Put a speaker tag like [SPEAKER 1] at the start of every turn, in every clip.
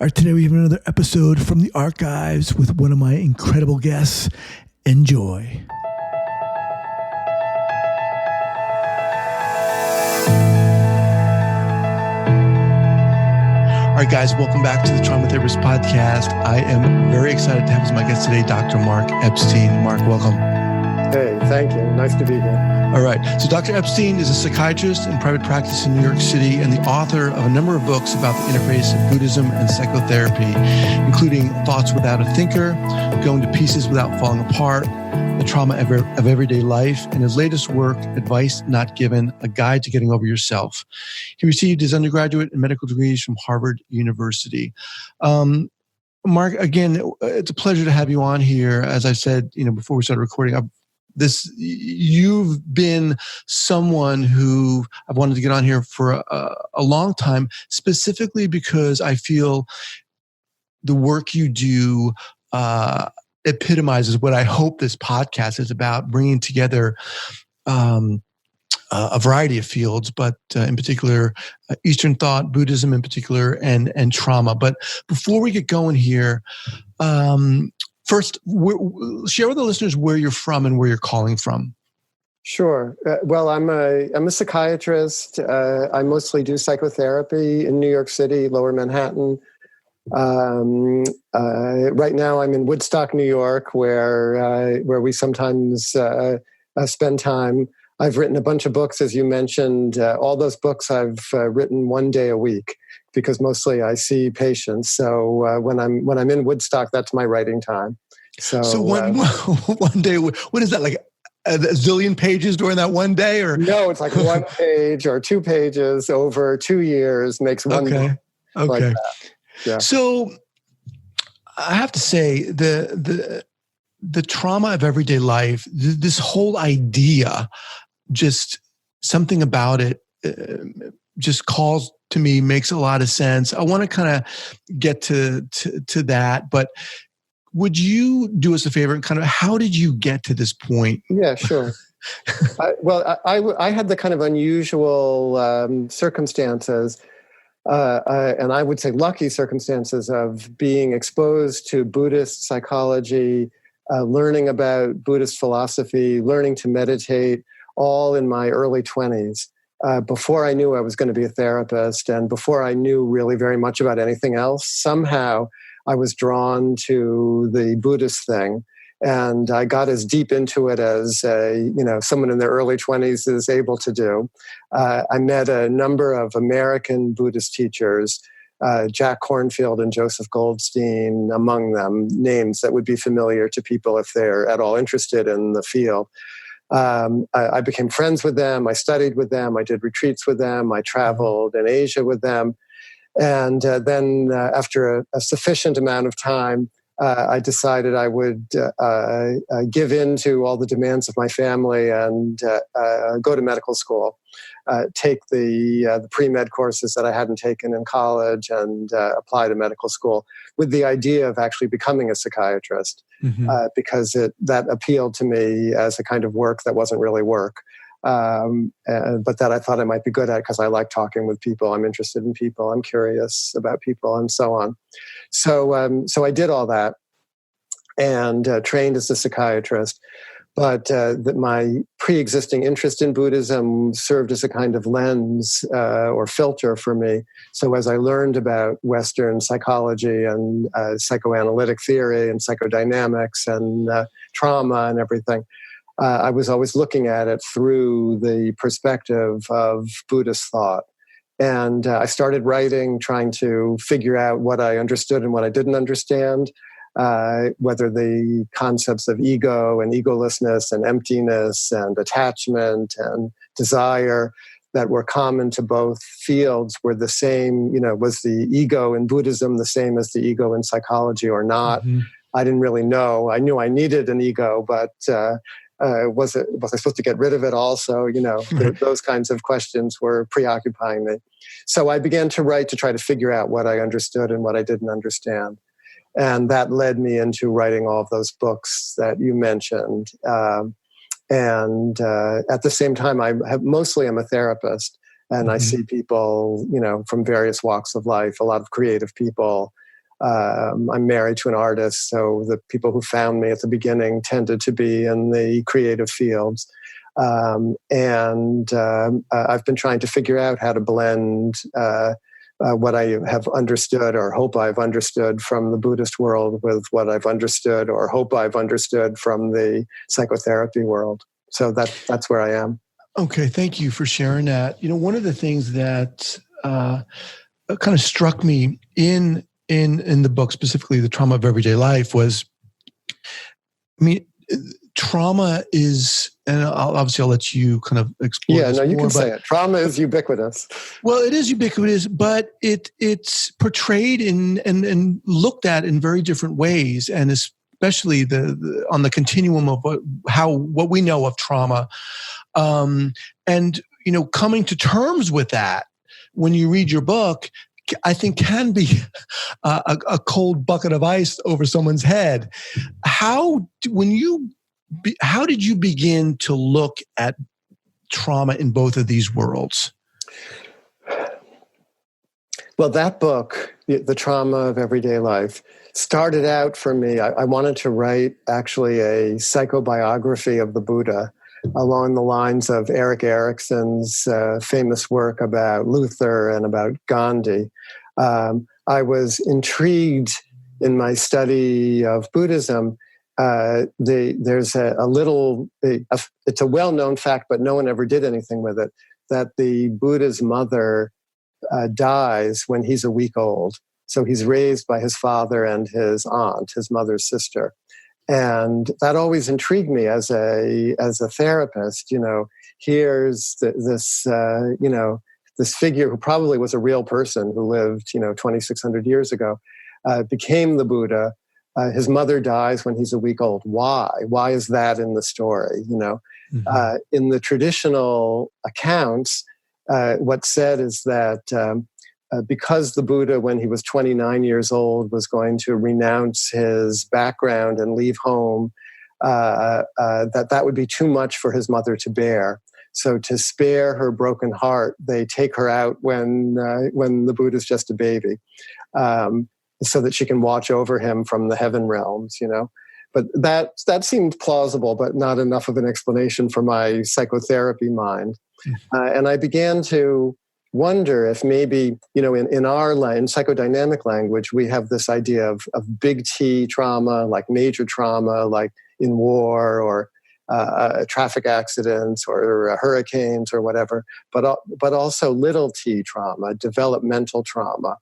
[SPEAKER 1] All right, today we have another episode from the archives with one of my incredible guests. Enjoy. All right, guys, welcome back to the Trauma Therapist Podcast. I am very excited to have as my guest today, Dr. Mark Epstein. Mark, welcome.
[SPEAKER 2] Hey, thank you. Nice to be here.
[SPEAKER 1] All right. So Dr. Epstein is a psychiatrist in private practice in New York City and the author of a number of books about the interface of Buddhism and psychotherapy, including Thoughts Without a Thinker, Going to Pieces Without Falling Apart, The Trauma of Everyday Life, and his latest work, Advice Not Given, A Guide to Getting Over Yourself. He received his undergraduate and medical degrees from Harvard University. Mark, again, it's a pleasure to have you on here. As I said, before we started recording, you've been someone who I've wanted to get on here for a long time, specifically because I feel the work you do epitomizes what I hope this podcast is about, bringing together a variety of fields, but in particular, Eastern thought, Buddhism in particular, and trauma. But before we get going here, first, share with the listeners where you're from and where you're calling from.
[SPEAKER 2] Sure. Well, I'm a psychiatrist. I mostly do psychotherapy in New York City, Lower Manhattan. Right now, I'm in Woodstock, New York, where we sometimes spend time. I've written a bunch of books, as you mentioned. All those books I've written one day a week, because mostly I see patients. So when I'm in Woodstock, that's my writing time. So
[SPEAKER 1] one day, what is that, like a zillion pages during that one day? Or
[SPEAKER 2] no, it's like one page or 2 pages over 2 years makes one book.
[SPEAKER 1] Okay.
[SPEAKER 2] Like that. Yeah.
[SPEAKER 1] So I have to say the trauma of everyday life, this whole idea, just something about it just calls to me, makes a lot of sense. I want to kind of get to that, but would you do us a favor and kind of, how did you get to this point?
[SPEAKER 2] Yeah, sure. I had the kind of unusual circumstances, and I would say lucky circumstances, of being exposed to Buddhist psychology, learning about Buddhist philosophy, learning to meditate, all in my early 20s, before I knew I was going to be a therapist and before I knew really very much about anything else. Somehow I was drawn to the Buddhist thing, and I got as deep into it as someone in their early 20s is able to do. I met a number of American Buddhist teachers, Jack Kornfield and Joseph Goldstein among them, names that would be familiar to people if they're at all interested in the field. I became friends with them. I studied with them. I did retreats with them. I traveled in Asia with them. And then after a sufficient amount of time, I decided I would give in to all the demands of my family and go to medical school, take the pre-med courses that I hadn't taken in college and apply to medical school with the idea of actually becoming a psychiatrist, because that appealed to me as a kind of work that wasn't really work. But that I thought I might be good at because I like talking with people. I'm interested in people. I'm curious about people and so on. So I did all that and trained as a psychiatrist. But my pre-existing interest in Buddhism served as a kind of lens or filter for me. So as I learned about Western psychology and psychoanalytic theory and psychodynamics and trauma and everything, I was always looking at it through the perspective of Buddhist thought. And I started writing, trying to figure out what I understood and what I didn't understand, whether the concepts of ego and egolessness and emptiness and attachment and desire that were common to both fields were the same. Was the ego in Buddhism the same as the ego in psychology or not? I didn't really know. I knew I needed an ego, but was I supposed to get rid of it also? Those kinds of questions were preoccupying me. So I began to write to try to figure out what I understood and what I didn't understand. And that led me into writing all of those books that you mentioned. And at the same time, I'm a therapist, and I see people, from various walks of life, a lot of creative people, I'm married to an artist, so the people who found me at the beginning tended to be in the creative fields. And I've been trying to figure out how to blend what I have understood or hope I've understood from the Buddhist world with what I've understood or hope I've understood from the psychotherapy world. So that's where I am.
[SPEAKER 1] Okay, thank you for sharing that. One of the things that kind of struck me in the book, specifically The Trauma of Everyday Life, was, trauma is, and obviously I'll let you kind of explore this more.
[SPEAKER 2] Yeah, no, you can say it. Trauma is ubiquitous.
[SPEAKER 1] Well, it is ubiquitous, but it's portrayed and looked at in very different ways, and especially on the continuum of what we know of trauma, and coming to terms with that when you read your book, I think can be a cold bucket of ice over someone's head. How did you begin to look at trauma in both of these worlds?
[SPEAKER 2] Well, that book, The Trauma of Everyday Life, started out for me. I wanted to write actually a psychobiography of the Buddha along the lines of Erik Erikson's famous work about Luther and about Gandhi. I was intrigued in my study of Buddhism. There's it's a well-known fact, but no one ever did anything with it, that the Buddha's mother dies when he's a week old. So he's raised by his father and his aunt, his mother's sister. And that always intrigued me as a therapist. Here's this figure who probably was a real person who lived 2,600 years ago, became the Buddha. His mother dies when he's a week old. Why is that in the story? Mm-hmm. In the traditional accounts, what's said is that because the Buddha, when he was 29 years old, was going to renounce his background and leave home, that would be too much for his mother to bear. So to spare her broken heart, they take her out when the Buddha's just a baby, so that she can watch over him from the heaven realms, But that seemed plausible, but not enough of an explanation for my psychotherapy mind. And I began to wonder if maybe, in psychodynamic language, we have this idea of big T trauma, like major trauma, like in war or traffic accidents or hurricanes or whatever, but also little t trauma, developmental trauma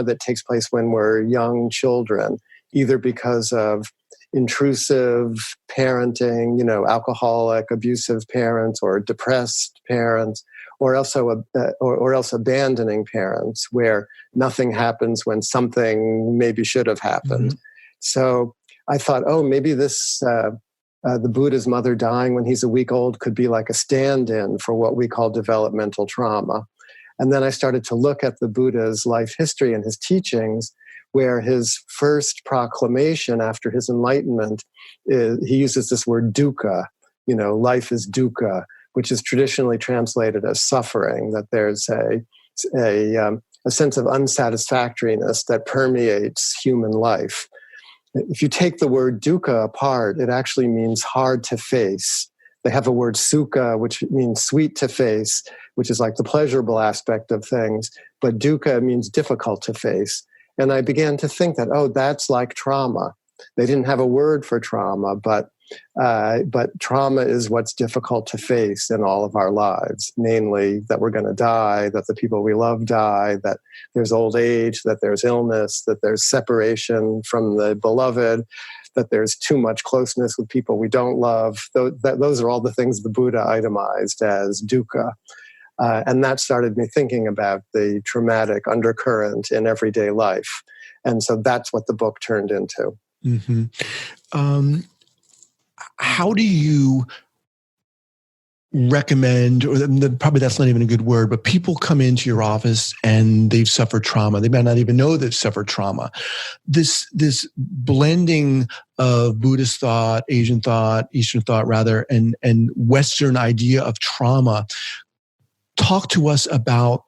[SPEAKER 2] that takes place when we're young children, either because of intrusive parenting, alcoholic, abusive parents, or depressed parents, or else abandoning parents, where nothing happens when something maybe should have happened. Mm-hmm. So I thought, maybe this the Buddha's mother dying when he's a week old could be like a stand-in for what we call developmental trauma. And then I started to look at the Buddha's life history and his teachings, where his first proclamation after his enlightenment, he uses this word dukkha, life is dukkha, which is traditionally translated as suffering, that there's a sense of unsatisfactoriness that permeates human life. If you take the word dukkha apart, it actually means hard to face. They have a word sukha, which means sweet to face, which is like the pleasurable aspect of things. But dukkha means difficult to face. And I began to think that, that's like trauma. They didn't have a word for trauma, but trauma is what's difficult to face in all of our lives, mainly that we're going to die, that the people we love die, that there's old age, that there's illness, that there's separation from the beloved, that there's too much closeness with people we don't love. Those are all the things the Buddha itemized as dukkha. And that started me thinking about the traumatic undercurrent in everyday life. And so that's what the book turned into.
[SPEAKER 1] Mm-hmm. How do you recommend, or probably that's not even a good word, but people come into your office and they've suffered trauma. They might not even know they've suffered trauma. This blending of Buddhist thought, Asian thought, Eastern thought rather, and Western idea of trauma. Talk to us about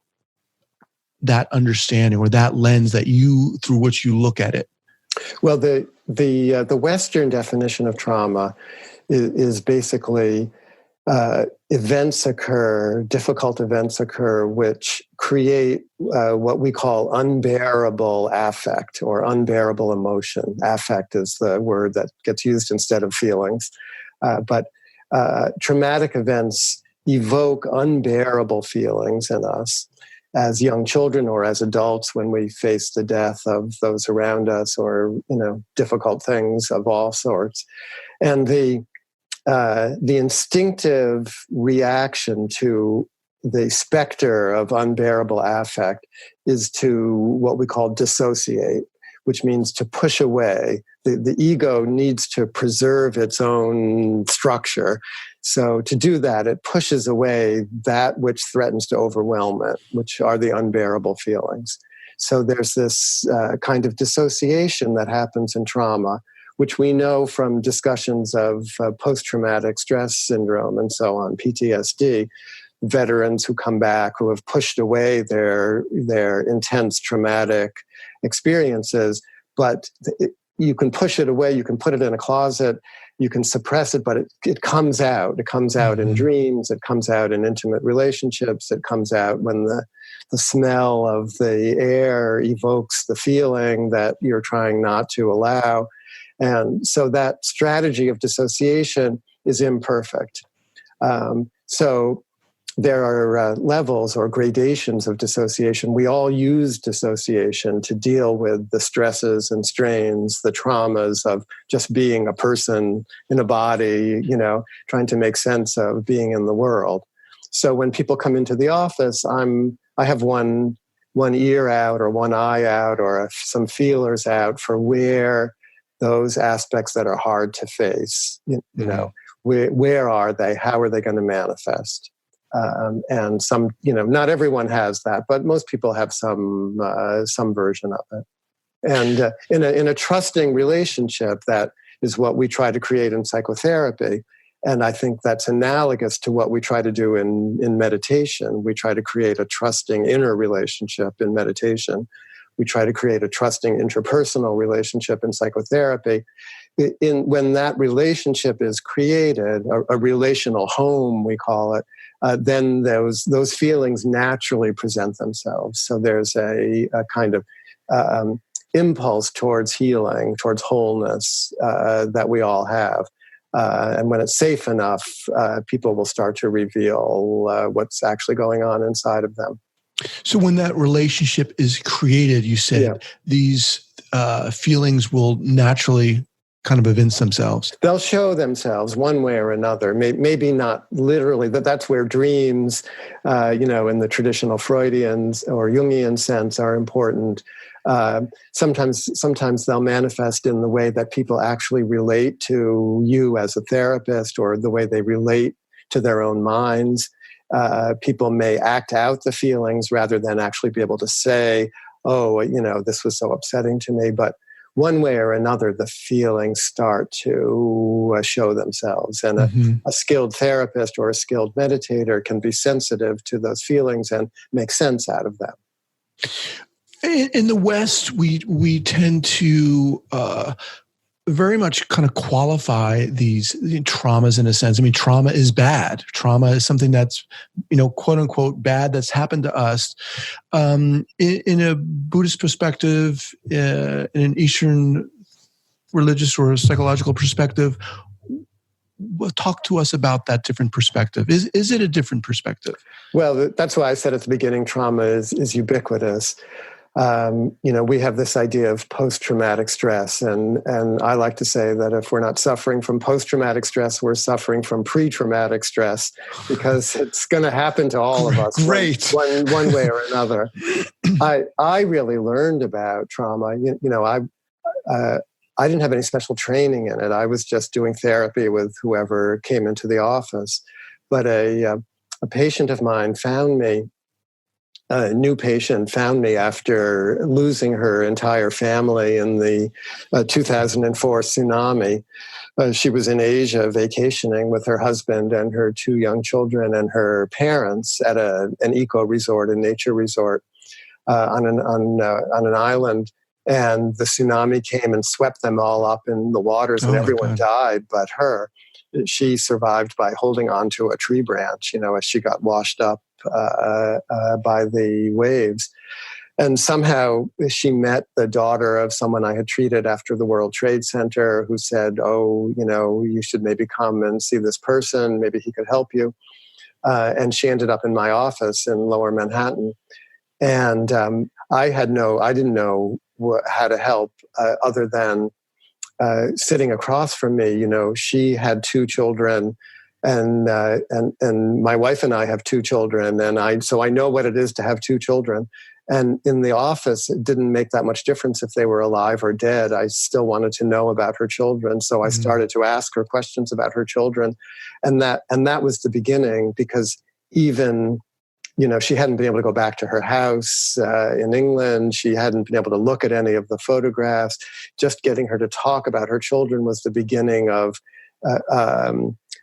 [SPEAKER 1] that understanding or that lens that you, through which you look at it?
[SPEAKER 2] Well, the Western definition of trauma is basically difficult events occur, which create what we call unbearable affect or unbearable emotion. Affect is the word that gets used instead of feelings. But traumatic events evoke unbearable feelings in us as young children or as adults when we face the death of those around us or, difficult things of all sorts. And the instinctive reaction to the specter of unbearable affect is to what we call dissociate, which means to push away. The ego needs to preserve its own structure. So to do that, it pushes away that which threatens to overwhelm it, which are the unbearable feelings. So there's this kind of dissociation that happens in trauma, which we know from discussions of post-traumatic stress syndrome and so on, PTSD, veterans who come back who have pushed away their intense traumatic experiences, but you can push it away, you can put it in a closet, you can suppress it, but it comes out. It comes out in dreams, it comes out in intimate relationships, it comes out when the smell of the air evokes the feeling that you're trying not to allow. And so that strategy of dissociation is imperfect. So there are levels or gradations of dissociation. We all use dissociation to deal with the stresses and strains, the traumas of just being a person in a body, trying to make sense of being in the world. So when people come into the office, I have one ear out or one eye out or some feelers out for where those aspects that are hard to face, where are they? How are they going to manifest? And some, not everyone has that, but most people have some version of it. And in a trusting relationship, that is what we try to create in psychotherapy. And I think that's analogous to what we try to do in meditation. We try to create a trusting inner relationship in meditation. We try to create a trusting interpersonal relationship in psychotherapy. When that relationship is created, a relational home, we call it, then those feelings naturally present themselves. So there's a kind of impulse towards healing, towards wholeness that we all have. And when it's safe enough, people will start to reveal what's actually going on inside of them.
[SPEAKER 1] So when that relationship is created, you said these feelings will naturally kind of evince themselves.
[SPEAKER 2] They'll show themselves one way or another. Maybe not literally, but that's where dreams, in the traditional Freudian or Jungian sense, are important. Sometimes they'll manifest in the way that people actually relate to you as a therapist, or the way they relate to their own minds. People may act out the feelings rather than actually be able to say, oh, this was so upsetting to me. But one way or another, the feelings start to show themselves. And a skilled therapist or a skilled meditator can be sensitive to those feelings and make sense out of them.
[SPEAKER 1] In the West, we tend to very much kind of qualify these traumas in a sense. I mean, trauma is bad. Trauma is something that's, quote unquote, bad that's happened to us. In a Buddhist perspective, in an Eastern religious or psychological perspective, talk to us about that different perspective. Is it a different perspective?
[SPEAKER 2] Well, that's why I said at the beginning, trauma is ubiquitous. We have this idea of post-traumatic stress, and I like to say that if we're not suffering from post-traumatic stress, we're suffering from pre-traumatic stress, because it's going to happen to all of us.
[SPEAKER 1] Great.
[SPEAKER 2] one way or another. I really learned about trauma. I didn't have any special training in it. I was just doing therapy with whoever came into the office. But a patient of mine found me. A new patient found me after losing her entire family in the 2004 tsunami. She was in Asia vacationing with her husband and her 2 young children and her parents at an eco resort, a nature resort. on an island, and the tsunami came and swept them all up in the waters, and everyone died but her. She survived by holding on to a tree branch, as she got washed up by the waves. And somehow she met the daughter of someone I had treated after the World Trade Center, who said, "Oh, you should maybe come and see this person. Maybe he could help you." And she ended up in my office in Lower Manhattan. And I didn't know how to help other than sitting across from me. She had 2 children, and my wife and I have 2 children, so I know what it is to have 2 children. And in the office, it didn't make that much difference if they were alive or dead. I still wanted to know about her children, so I started to ask her questions about her children, and that was the beginning. Because even she hadn't been able to go back to her house in England. She hadn't been able to look at any of the photographs. Just getting her to talk about her children was the beginning of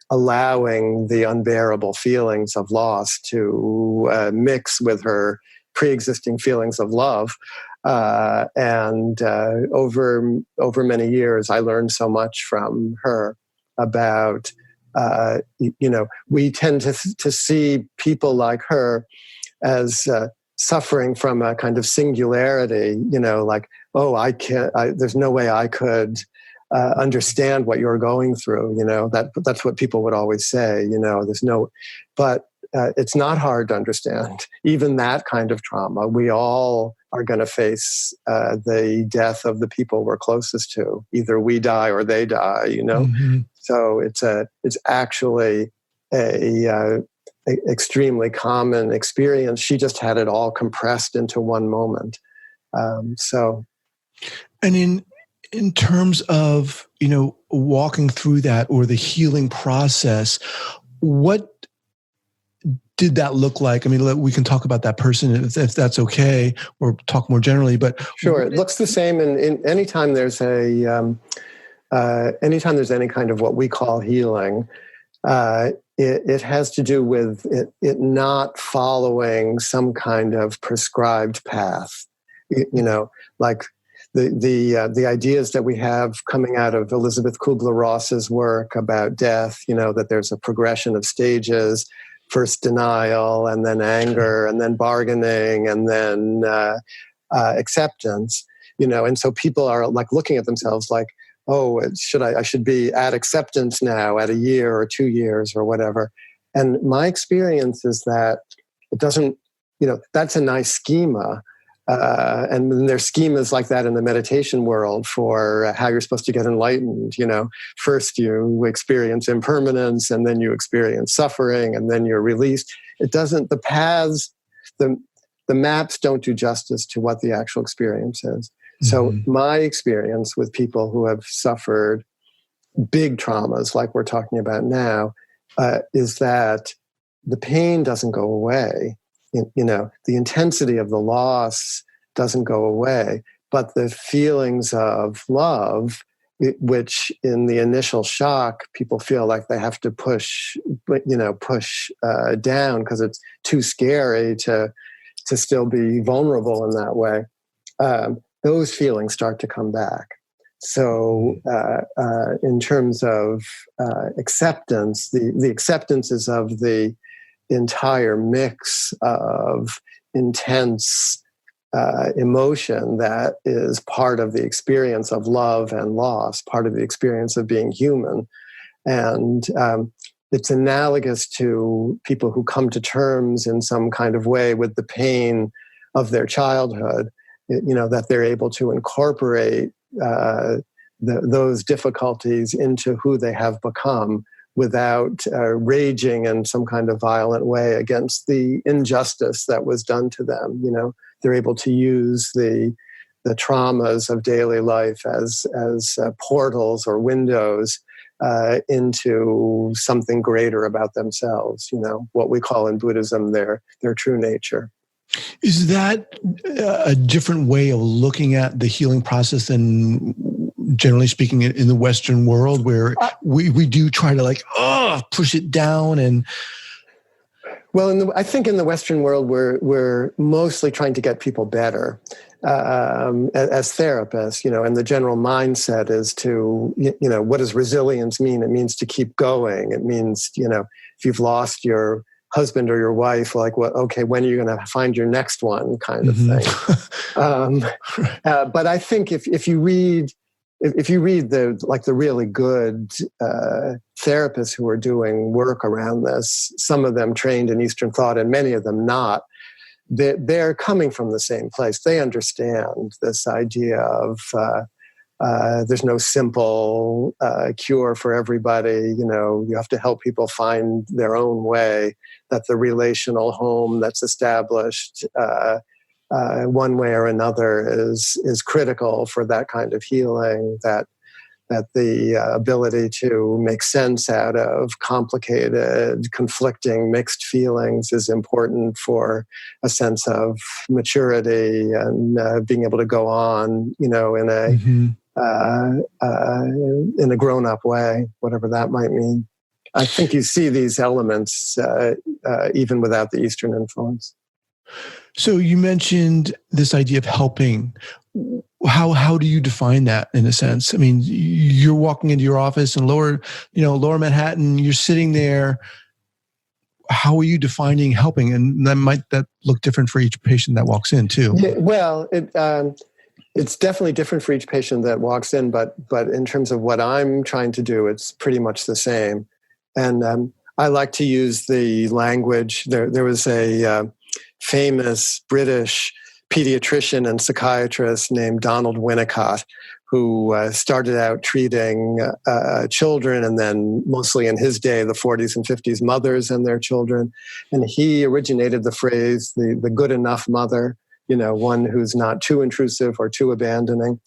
[SPEAKER 2] allowing the unbearable feelings of loss to mix with her pre-existing feelings of love. And over many years, I learned so much from her about, we tend to see people like her as suffering from a kind of singularity, like, oh, there's no way I could understand what you're going through. That's what people would always say, but it's not hard to understand. Even that kind of trauma, we all are going to face the death of the people we're closest to. Either we die or they die, Mm-hmm. So it's actually a extremely common experience. She just had it all compressed into one moment. And
[SPEAKER 1] in terms of walking through that or the healing process, what did that look like? I mean, we can talk about that person if that's okay, or talk more generally. But
[SPEAKER 2] sure, it looks the same. In anytime there's any kind of what we call healing, it has to do with it not following some kind of prescribed path. Like the ideas that we have coming out of Elizabeth Kubler-Ross's work about death. That there's a progression of stages. First denial, and then anger, and then bargaining, and then acceptance. And so people are like looking at themselves like, oh, I should be at acceptance now at a year or 2 years or whatever. And my experience is that it doesn't, that's a nice schema. And there's schemas like that in the meditation world for how you're supposed to get enlightened. First you experience impermanence, and then you experience suffering, and then you're released. It doesn't, the paths, the maps don't do justice to what the actual experience is. Mm-hmm. So my experience with people who have suffered big traumas like we're talking about now is that the pain doesn't go away. The intensity of the loss doesn't go away, but the feelings of love, which in the initial shock, people feel like they have to push down because it's too scary to still be vulnerable in that way. Those feelings start to come back. So in terms of acceptance, the acceptances of the entire mix of intense emotion that is part of the experience of love and loss, part of the experience of being human. And it's analogous to people who come to terms in some kind of way with the pain of their childhood, that they're able to incorporate those difficulties into who they have become, without raging in some kind of violent way against the injustice that was done to them. They're able to use the traumas of daily life as portals or windows into something greater about themselves. What we call in Buddhism their true nature.
[SPEAKER 1] Is that a different way of looking at the healing process than, generally speaking, in the Western world, where we do try to push it down? And
[SPEAKER 2] Well, I think in the Western world, we're mostly trying to get people better as therapists, and the general mindset is to, what does resilience mean? It means to keep going. It means, if you've lost your husband or your wife, like, well, okay, when are you going to find your next one, kind of thing. But I think if you read the really good therapists who are doing work around this, some of them trained in Eastern thought and many of them not, they're coming from the same place. They understand this idea of there's no simple cure for everybody. You have to help people find their own way, that the relational home that's established one way or another is critical for that kind of healing, that the ability to make sense out of complicated, conflicting, mixed feelings is important for a sense of maturity and being able to go on, in a grown-up way, whatever that might mean. I think you see these elements even without the Eastern influence.
[SPEAKER 1] So you mentioned this idea of helping. How do you define that in a sense? I mean, you're walking into your office in lower Manhattan, you're sitting there. How are you defining helping? And that look different for each patient that walks in too.
[SPEAKER 2] Yeah, well, it's definitely different for each patient that walks in, but in terms of what I'm trying to do, it's pretty much the same. And I like to use the language. There was a famous British pediatrician and psychiatrist named Donald Winnicott, who started out treating children, and then mostly in his day, the 40s and 50s, mothers and their children. And he originated the phrase, the good enough mother, one who's not too intrusive or too abandoning.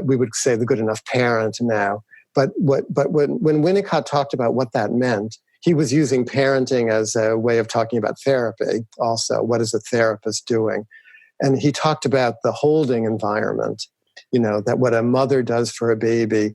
[SPEAKER 2] We would say the good enough parent now. But when Winnicott talked about what that meant, he was using parenting as a way of talking about therapy also. What is a therapist doing? And he talked about the holding environment, that what a mother does for a baby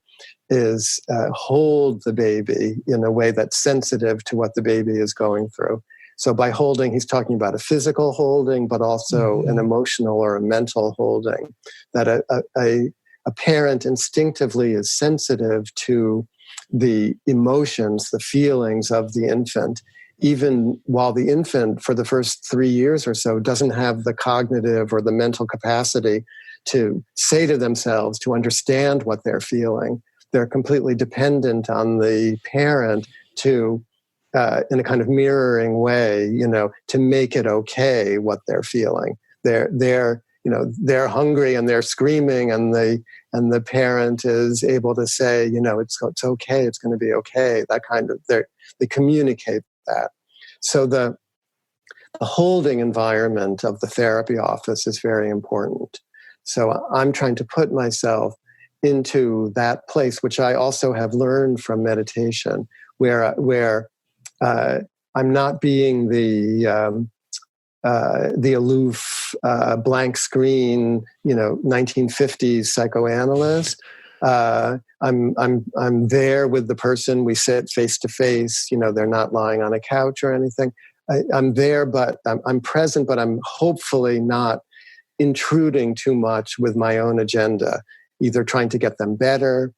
[SPEAKER 2] is hold the baby in a way that's sensitive to what the baby is going through. So by holding, he's talking about a physical holding, but also an emotional or a mental holding, that a parent instinctively is sensitive to the emotions, the feelings of the infant, even while the infant for the first 3 years or so doesn't have the cognitive or the mental capacity to say to themselves, to understand what they're feeling. They're completely dependent on the parent to, in a kind of mirroring way, to make it okay what they're feeling. They're hungry and they're screaming, and the parent is able to say, it's okay, it's going to be okay. That kind of, they communicate that. So the holding environment of the therapy office is very important. So I'm trying to put myself into that place, which I also have learned from meditation, where I'm not being the aloof, blank screen, 1950s psychoanalyst. I'm there with the person. We sit face to face. They're not lying on a couch or anything. I'm there, but I'm present, but I'm hopefully not intruding too much with my own agenda, either trying to get them better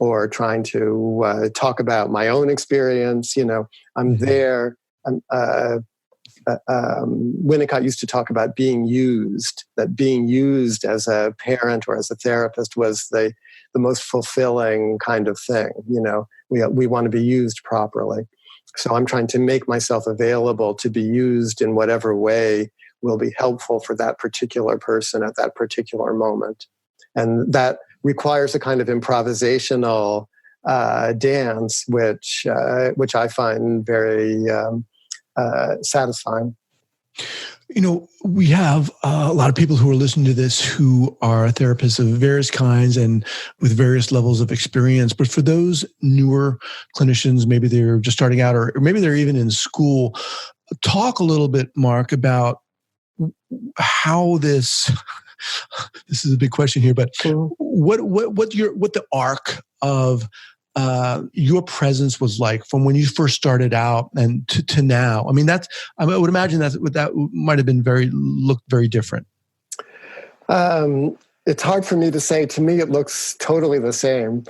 [SPEAKER 2] or trying to talk about my own experience. I'm there. Winnicott used to talk about being used, that being used as a parent or as a therapist was the most fulfilling kind of thing. We want to be used properly. So I'm trying to make myself available to be used in whatever way will be helpful for that particular person at that particular moment. And that requires a kind of improvisational dance, which I find very satisfying.
[SPEAKER 1] We have a lot of people who are listening to this who are therapists of various kinds and with various levels of experience. But for those newer clinicians, maybe they're just starting out or maybe they're even in school, talk a little bit, Mark, about how this is a big question here, but what the arc of your presence was like from when you first started out and to now. I mean, I would imagine that might have been looked very different.
[SPEAKER 2] It's hard for me to say. To me, it looks totally the same.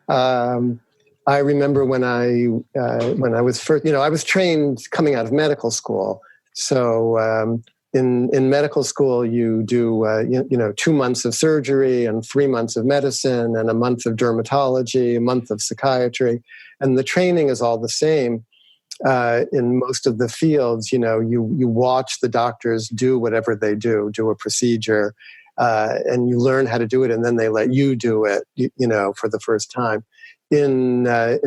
[SPEAKER 2] I remember when I was first, I was trained coming out of medical school. So in medical school, you do 2 months of surgery and 3 months of medicine and a month of dermatology, a month of psychiatry, and the training is all the same. In most of the fields, you watch the doctors do whatever they do a procedure, and you learn how to do it, and then they let you do it, for the first time. In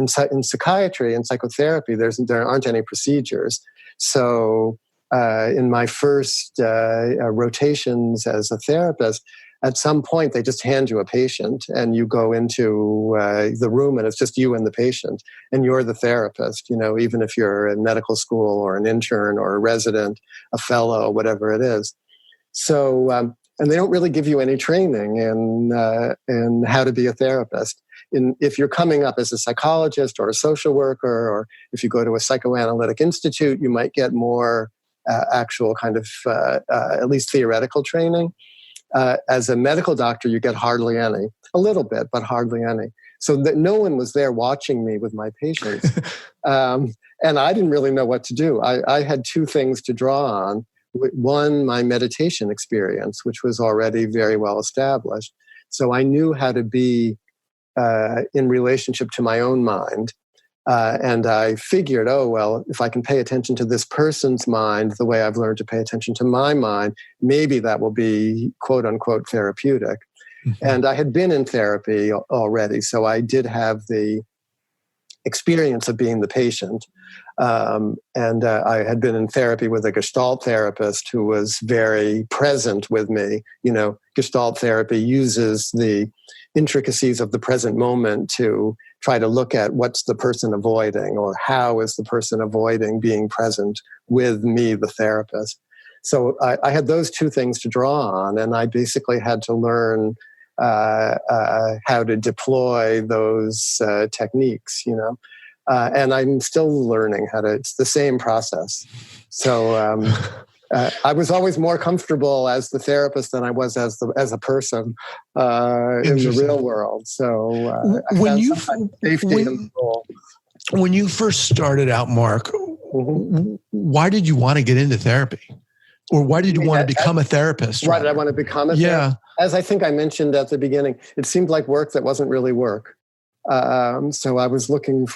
[SPEAKER 2] psychiatry and psychotherapy, there aren't any procedures. So in my first rotations as a therapist, at some point they just hand you a patient and you go into the room and it's just you and the patient and you're the therapist, even if you're in medical school or an intern or a resident, a fellow, whatever it is. So, and they don't really give you any training in how to be a therapist. If you're coming up as a psychologist or a social worker, or if you go to a psychoanalytic institute, you might get more actual kind of at least theoretical training. As a medical doctor, you get hardly any, a little bit, but hardly any. So that no one was there watching me with my patients. And I didn't really know what to do. I had two things to draw on. One, my meditation experience, which was already very well established. So I knew how to be in relationship to my own mind. And I figured, if I can pay attention to this person's mind the way I've learned to pay attention to my mind, maybe that will be quote unquote therapeutic. Mm-hmm. And I had been in therapy already, so I did have the experience of being the patient. And I had been in therapy with a Gestalt therapist who was very present with me. Gestalt therapy uses the intricacies of the present moment to try to look at what's the person avoiding, or how is the person avoiding being present with me, the therapist. So I had those two things to draw on, and I basically had to learn how to deploy those techniques, and I'm still learning it's the same process. So I was always more comfortable as the therapist than I was as a person in the real world. So when
[SPEAKER 1] you first started out, Mark, mm-hmm. Why did you want to get into therapy? Or why did you want to become a therapist?
[SPEAKER 2] Why did I want to become a therapist? As I think I mentioned at the beginning, it seemed like work that wasn't really work. So I was looking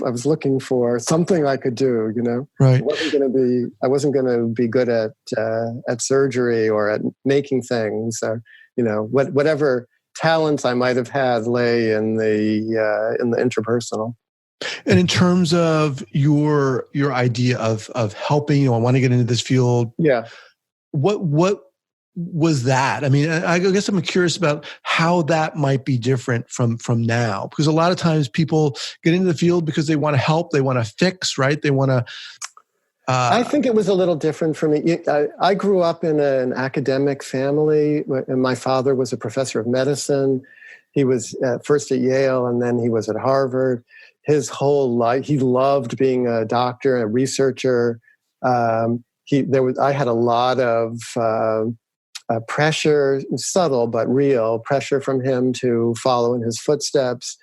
[SPEAKER 2] for something I could do, Right. I wasn't going to be good at surgery or at making things, or, whatever talents I might have had lay in the interpersonal.
[SPEAKER 1] And in terms of your idea of helping, I want to get into this field.
[SPEAKER 2] Yeah.
[SPEAKER 1] What was that? I mean, I guess I'm curious about how that might be different from now, because a lot of times people get into the field because they want to help, they want to fix, right? They want to.
[SPEAKER 2] I think it was a little different for me. I grew up in an academic family, and my father was a professor of medicine. He was first at Yale, and then he was at Harvard. His whole life, he loved being a doctor, a researcher. I had a lot of pressure, subtle but real pressure from him to follow in his footsteps.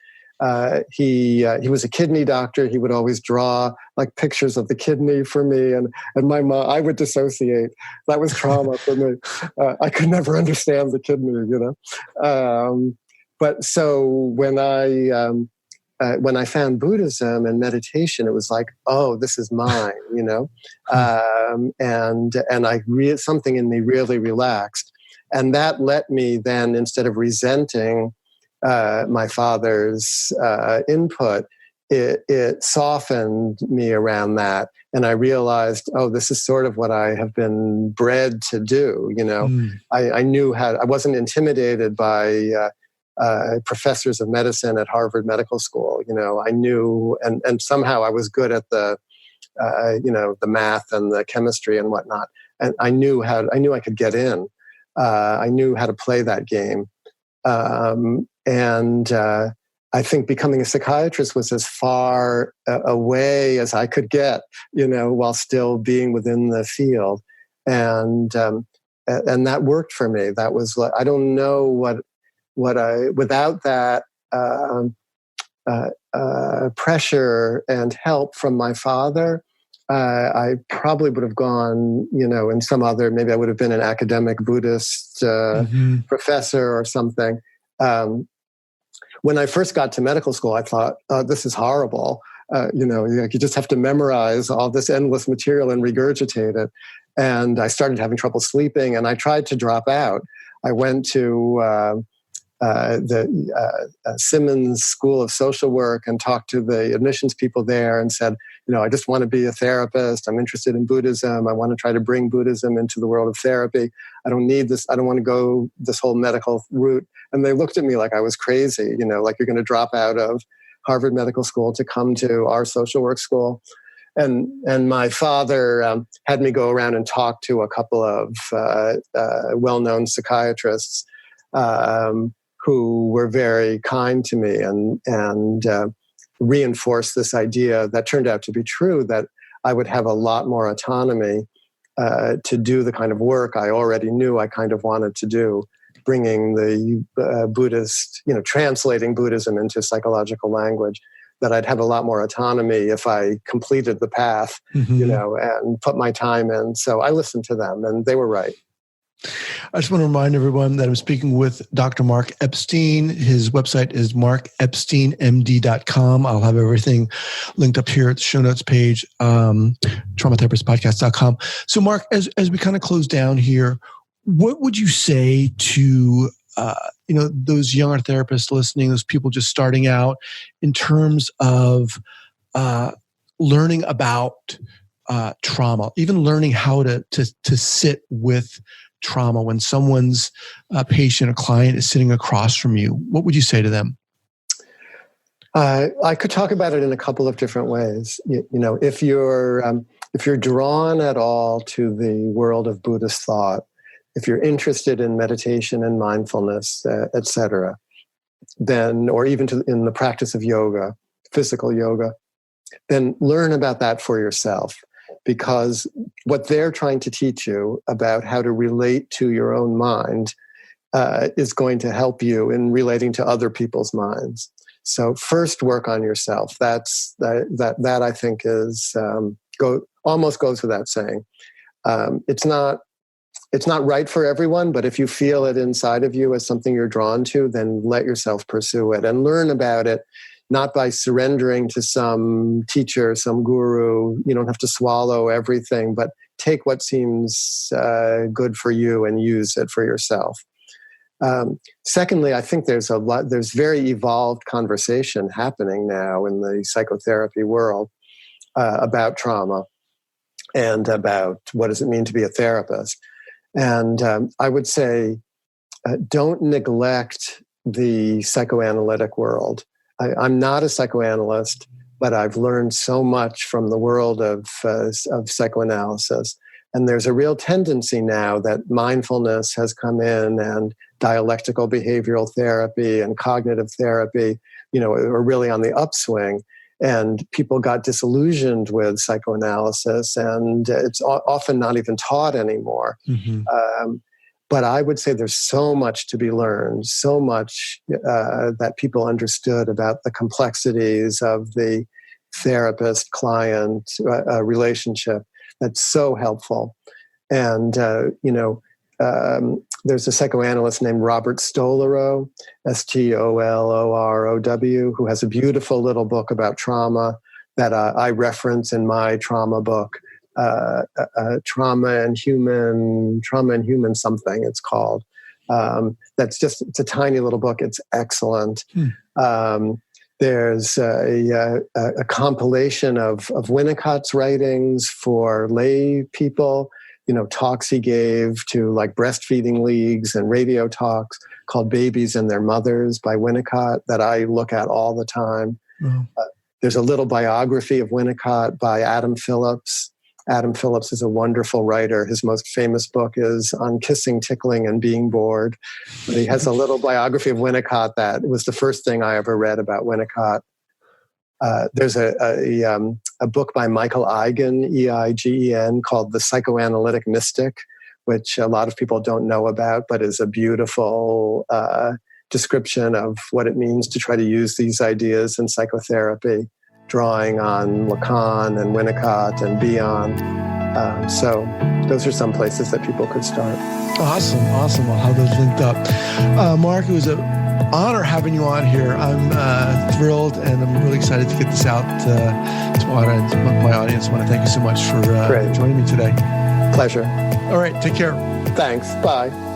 [SPEAKER 2] He was a kidney doctor. He would always draw like pictures of the kidney for me, and my mom. I would dissociate. That was trauma for me. I could never understand the kidney, But so when I found Buddhism and meditation, it was like, oh, this is mine, and something in me really relaxed. And that let me then, instead of resenting my father's input, it softened me around that. And I realized, oh, this is sort of what I have been bred to do, I knew I wasn't intimidated by professors of medicine at Harvard Medical School. I knew, and somehow I was good at the math and the chemistry and whatnot. And I knew I could get in. I knew how to play that game. I think becoming a psychiatrist was as far away as I could get, while still being within the field. And that worked for me. That was, I don't know without that pressure and help from my father, I probably would have gone, in some other, maybe I would have been an academic Buddhist professor or something. When I first got to medical school, I thought, this is horrible. You just have to memorize all this endless material and regurgitate it. And I started having trouble sleeping, and I tried to drop out. I went to the Simmons School of Social Work and talked to the admissions people there and said, I just want to be a therapist. I'm interested in Buddhism. I want to try to bring Buddhism into the world of therapy. I don't need this. I don't want to go this whole medical route. And they looked at me like I was crazy, like you're going to drop out of Harvard Medical School to come to our social work school. And my father had me go around and talk to a couple of well-known psychiatrists who were very kind to me and reinforced this idea that turned out to be true, that I would have a lot more autonomy to do the kind of work I already knew I kind of wanted to do, bringing the Buddhist, translating Buddhism into psychological language, that I'd have a lot more autonomy if I completed the path, and put my time in. So I listened to them, and they were right.
[SPEAKER 1] I just want to remind everyone that I'm speaking with Dr. Mark Epstein. His website is markepsteinmd.com. I'll have everything linked up here at the show notes page, traumatherapistpodcast.com. So Mark, as we kind of close down here, what would you say to those younger therapists listening, those people just starting out, in terms of learning about trauma, even learning how to sit with trauma when someone's patient or client is sitting across from you? What would you say to them?
[SPEAKER 2] I could talk about it in a couple of different ways. If you're drawn at all to the world of Buddhist thought, if you're interested in meditation and mindfulness, etc., then, or even in the practice of yoga, physical yoga, then learn about that for yourself. Because what they're trying to teach you about how to relate to your own mind is going to help you in relating to other people's minds. So first, work on yourself. That I think is almost goes without saying. It's not right for everyone, but if you feel it inside of you as something you're drawn to, then let yourself pursue it and learn about it. Not by surrendering to some teacher, some guru. You don't have to swallow everything, but take what seems good for you and use it for yourself. Secondly, I think there's very evolved conversation happening now in the psychotherapy world about trauma and about what does it mean to be a therapist. And I would say, don't neglect the psychoanalytic world. I'm not a psychoanalyst, but I've learned so much from the world of psychoanalysis. And there's a real tendency now that mindfulness has come in, and dialectical behavioral therapy and cognitive therapy, are really on the upswing. And people got disillusioned with psychoanalysis, and it's often not even taught anymore. But I would say there's so much to be learned, so much that people understood about the complexities of the therapist-client relationship. That's so helpful. And, there's a psychoanalyst named Robert Stolorow, Stolorow, who has a beautiful little book about trauma that I reference in my trauma book. Trauma and human something it's called. It's a tiny little book. It's excellent. There's a compilation of Winnicott's writings for lay people, talks he gave to like breastfeeding leagues and radio talks called Babies and Their Mothers by Winnicott that I look at all the time. There's a little biography of Winnicott by Adam Phillips. Adam Phillips is a wonderful writer. His most famous book is On Kissing, Tickling, and Being Bored. But he has a little biography of Winnicott that was the first thing I ever read about Winnicott. There's a book by Michael Eigen, E-I-G-E-N, called The Psychoanalytic Mystic, which a lot of people don't know about, but is a beautiful description of what it means to try to use these ideas in psychotherapy, drawing on Lacan and Winnicott and Bion. So those are some places that people could start.
[SPEAKER 1] Awesome. I'll have those linked up. Mark, it was an honor having you on here. I'm thrilled, and I'm really excited to get this out to my audience. I want to thank you so much for joining me today.
[SPEAKER 2] Pleasure.
[SPEAKER 1] All right, take care.
[SPEAKER 2] Thanks. Bye.